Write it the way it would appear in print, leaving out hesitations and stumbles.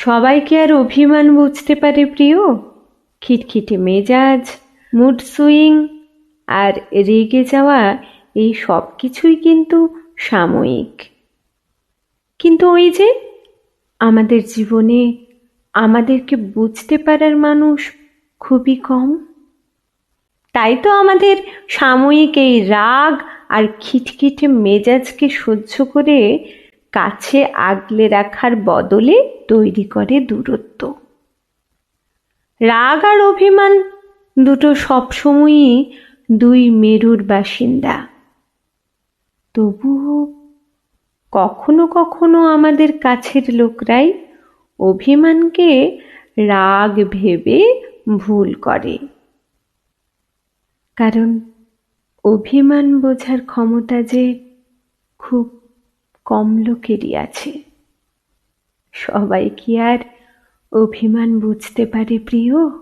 সবাই কি আর অভিমান বুঝতে পারে প্রিয়? খিটখিটে মেজাজ, মুড সুইং আর রেগে যাওয়া, এই সব কিছুই কিন্তু সাময়িক। কিন্তু ওই যে আমাদের জীবনে আমাদেরকে বুঝতে পারার মানুষ খুবই কম। তাই তো আমাদের সাময়িক এই রাগ আর খিটখিটে মেজাজকে সহ্য করে কাছে আগলে রাখার বদলে তৈরি করে দূরত্ব। রাগ আর অভিমান দুটো সবসময়ই দুই মেরুর বাসিন্দা। তবুও কখনো কখনো আমাদের কাছের লোকরাই অভিমানকে রাগ ভেবে ভুল করে। কারণ অভিমান বোঝার ক্ষমতা যে খুব কম লোকেরই আছে। সবাই কি আর অভিমান বুঝতে পারে প্রিয়?